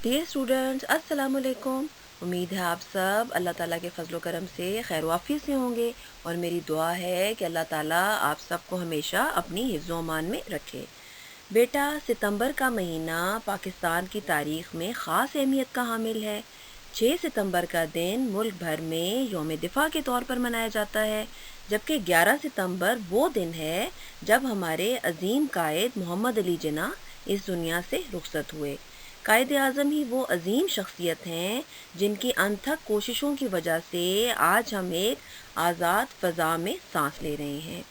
Dear students, अस्सलाम वालेकुम। उम्मीद है आप सब अल्लाह ताला के फजल करम से खैर वाफ़ी से होंगे और मेरी दुआ है कि अल्लाह ताला आप सबको हमेशा अपनी हिफ्ज़-ओ अमान में रखे। बेटा, सितंबर का महीना पाकिस्तान की तारीख़ में ख़ास अहमियत का हामिल है। 6 सितंबर का दिन मुल्क भर में यौम दिफ़ा के तौर पर मनाया जाता है, जबकि 11 सितंबर वो दिन है जब हमारे अज़ीम कायद मोहम्मद अली जिन्ना इस दुनिया से रुखसत हुए। कायद आज़म ही वो अजीम शख्सियत हैं जिनकी अनथक कोशिशों की वजह से आज हम एक आज़ाद फ़ज़ा में सांस ले रहे हैं।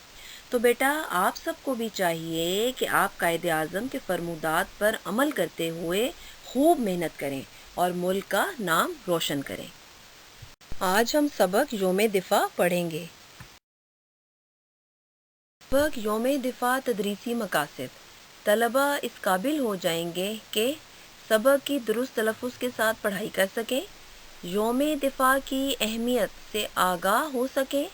तो बेटा, आप सबको भी चाहिए कि आप कायद आज़म के फरमूदात पर अमल करते हुए खूब मेहनत करें और मुल्क का नाम रोशन करें। आज हम सबक यौम दिफ़ा पढ़ेंगे। सबक यौम दिफ़ा तदरीसी मकासद। तलबा इस काबिल हो जाएंगे कि सबक की दुरुस्त तलफ़ुज़ के साथ पढ़ाई कर सकें, यौम दिफ़ा की अहमियत से आगाह हो सकें,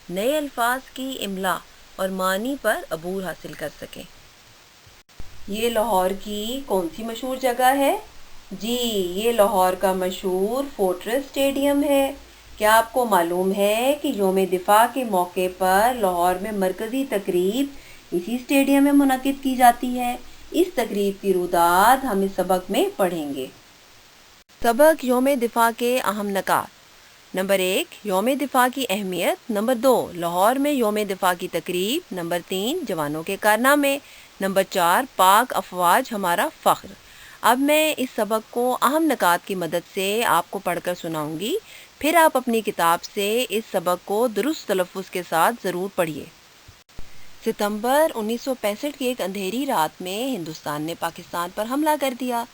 नए अल्फाज की इमला और मानी पर अबूर हासिल कर सकें। ये लाहौर की कौन सी मशहूर जगह है? जी, ये लाहौर का मशहूर फोर्ट्रेस स्टेडियम है। क्या आपको मालूम है कि यौम दिफ़ा के मौके पर लाहौर में मरकज़ी तकरीब इसी स्टेडियम में मुनक़िद की जाती है? इस तकरीब की रुदात हम इस सबक में पढ़ेंगे। सबक यौम दिफ़ा के अहम नकात। नंबर 1, यौम दिफ़ा की अहमियत। नंबर 2, लाहौर में यौम दिफ़ा की तकरीब। नंबर 3, जवानों के कारनामे। नंबर 4, पाक अफवाज हमारा फ़ख्र। अब मैं इस सबक को अहम नकात की मदद से आपको पढ़कर सुनाऊंगी, फिर आप अपनी किताब से इस सबक को दुरुस्त तलफ़ुज़ के साथ ज़रूर पढ़िए। सितंबर 1965 की एक अंधेरी रात में हिंदुस्तान ने पाकिस्तान पर हमला कर दिया,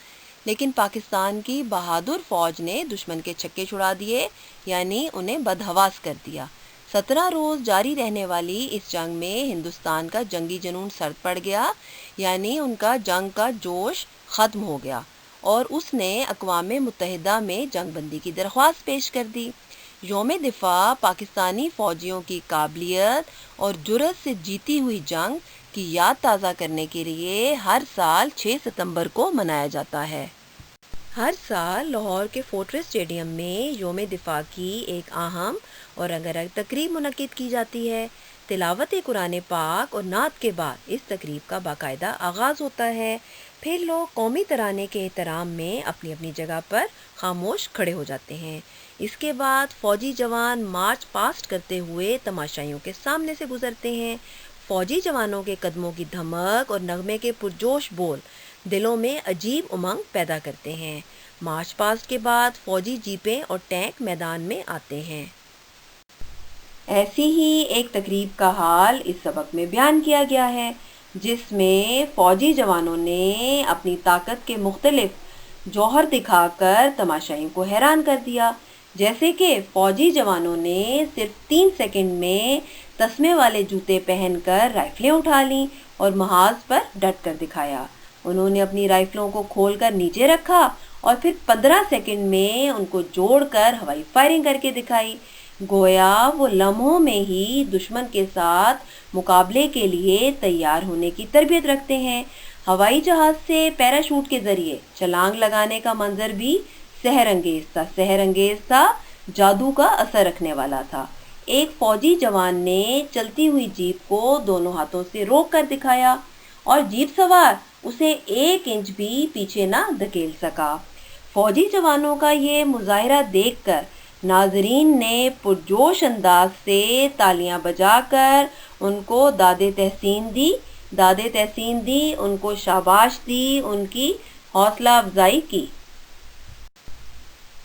लेकिन पाकिस्तान की बहादुर फ़ौज ने दुश्मन के छक्के छुड़ा दिए, यानी उन्हें बदहवास कर दिया। 17 रोज़ जारी रहने वाली इस जंग में हिंदुस्तान का जंगी जुनून सर्द पड़ गया, यानी उनका जंग का जोश ख़त्म हो गया और उसने अक़वाम मुत्तहिदा में जंग बंदी की दरख्वास्त पेश कर दी। यौम दिफ़ा पाकिस्तानी फ़ौजियों की काबिलियत और जुर्रत से जीती हुई जंग की याद ताज़ा करने के लिए हर साल 6 सितंबर को मनाया जाता है। हर साल लाहौर के फोर्ट्रेस स्टेडियम में यौम दिफ़ा की एक अहम और रंगारंग तकरीब मुनक़िद की जाती है। तिलावत कुरान पाक और नात के बाद इस तकरीब का बाकायदा आगाज़ होता है। फिर लोग कौमी तराने के एहतराम में अपनी अपनी जगह पर खामोश खड़े हो जाते हैं। इसके बाद फ़ौजी जवान मार्च पास्ट करते हुए तमाशाइयों के सामने से गुजरते हैं। फ़ौजी जवानों के कदमों की धमक और नगमे के पुरजोश बोल दिलों में अजीब उमंग पैदा करते हैं। मार्च पास्ट के बाद फ़ौजी जीपें और टैंक मैदान में आते हैं। ऐसी ही एक तकरीब का हाल इस सबक में बयान किया गया है, जिसमें फ़ौजी जवानों ने अपनी ताकत के मुख्तलिफ जौहर दिखाकर तमाशाइयों को हैरान कर दिया। जैसे कि फ़ौजी जवानों ने सिर्फ 3 सेकंड में तस्मे वाले जूते पहनकर राइफलें उठा लीं और महाज पर डट कर दिखाया। उन्होंने अपनी राइफलों को खोलकर नीचे रखा और फिर 15 सेकंड में उनको जोड़कर हवाई फायरिंग करके दिखाई। गोया वो लम्हों में ही दुश्मन के साथ मुकाबले के लिए तैयार होने की तरबियत रखते हैं। हवाई जहाज़ से पैराशूट के ज़रिए छलांग लगाने का मंजर भी सहरंगेज़ था, जादू का असर रखने वाला था। एक फ़ौजी जवान ने चलती हुई जीप को दोनों हाथों से रोक कर दिखाया और जीप सवार उसे 1 इंच भी पीछे ना धकेल सका। फ़ौजी जवानों का ये मुजाहिरा देखकर नाजरीन ने पुरजोश अंदाज से तालियां बजाकर उनको दादे तहसीन दी, उनको शाबाश दी, उनकी हौसला अफजाई की।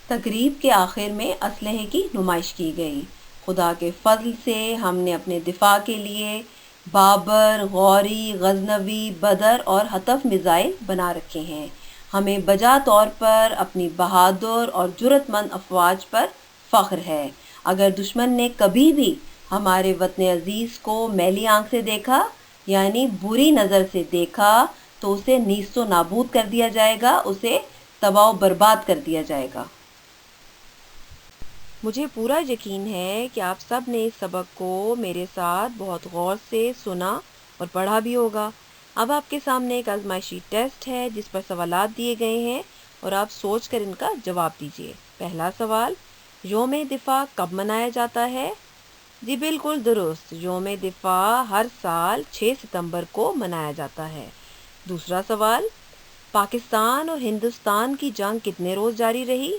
तकरीब के आखिर में असलहे की नुमाइश की गई। खुदा के फजल से हमने अपने दिफा के लिए बाबर, गौरी, गजनवी, बदर और हतफ मिज़ाइल बना रखे हैं। हमें बजा तौर पर अपनी बहादुर और जुर्रतमंद अफवाज पर फ़ख्र है। अगर दुश्मन ने कभी भी हमारे वतन अजीज़ को मैली आंख से देखा, यानी बुरी नज़र से देखा, तो उसे नीस्तो नाबूद कर दिया जाएगा, उसे तबाह बर्बाद कर दिया जाएगा। मुझे पूरा यकीन है कि आप सब ने इस सबक को मेरे साथ बहुत गौर से सुना और पढ़ा भी होगा। अब आपके सामने एक आजमाइशी टेस्ट है जिस पर सवालात दिए गए हैं। اور آپ سوچ کر ان کا جواب دیجیے۔ پہلا سوال، یوم دفاع کب منایا جاتا ہے؟ جی بالکل درست، یوم دفاع ہر سال 6 ستمبر کو منایا جاتا ہے۔ دوسرا سوال، پاکستان اور ہندوستان کی جنگ کتنے روز جاری رہی؟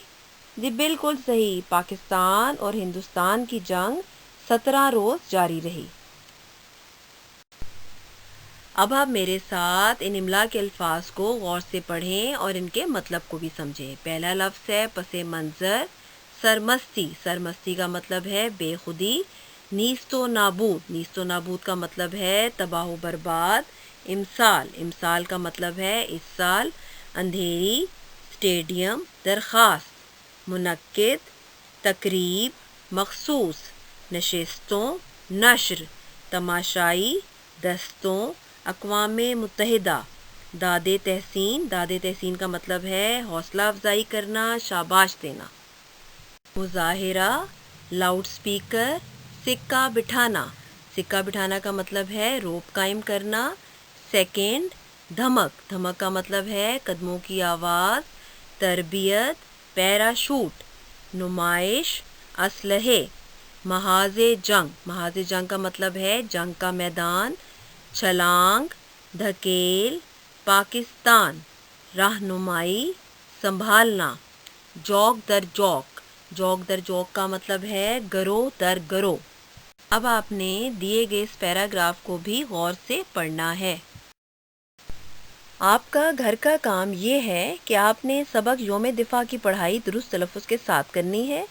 جی بالکل صحیح، پاکستان اور ہندوستان کی جنگ 17 روز جاری رہی۔ اب آپ میرے ساتھ ان املا کے الفاظ کو غور سے پڑھیں اور ان کے مطلب کو بھی سمجھیں۔ پہلا لفظ ہے پس منظر، سرمستی۔ سرمستی کا مطلب ہے بے خودی۔ نیست و نابود، نیست و نابود کا مطلب ہے تباہ و برباد۔ امسال، امسال کا مطلب ہے اس سال۔ اندھیری، اسٹیڈیم، درخواست۔ منعقد، تقریب، مخصوص۔ نشستوں، نشر، تماشائی، دستوں، اقوام متحدہ۔ داد تحسین، داد تحسین کا مطلب ہے حوصلہ افزائی کرنا، شاباش دینا۔ مظاہرہ، لاؤڈ سپیکر، سکہ بٹھانا۔ سکہ بٹھانا کا مطلب ہے روپ قائم کرنا۔ سیکنڈ، دھمک، دھمک کا مطلب ہے قدموں کی آواز۔ تربیت، پیراشوٹ۔ نمائش، اسلحے۔ محاذ جنگ، محاذ جنگ کا مطلب ہے جنگ کا میدان۔ چھلانگ، دھکیل، پاکستان۔ رہنمائی، سنبھالنا۔ جوک در جوک، جوک در جوک کا مطلب ہے گروہ در گروہ۔ اب آپ نے دیے گئے اس پیراگراف کو بھی غور سے پڑھنا ہے۔ آپ کا گھر کا کام یہ ہے کہ آپ نے سبق یوم دفاع کی پڑھائی درست تلفظ کے ساتھ کرنی ہے۔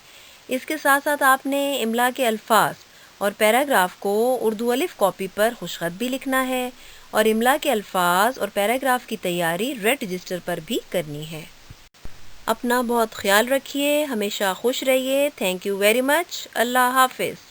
اس کے ساتھ ساتھ آپ نے املا کے الفاظ اور پیراگراف کو اردو الف کاپی پر خوش خط بھی لکھنا ہے، اور املا کے الفاظ اور پیراگراف کی تیاری ریڈ رجسٹر پر بھی کرنی ہے۔ اپنا بہت خیال رکھیے، ہمیشہ خوش رہیے۔ Thank you very much. Allah حافظ۔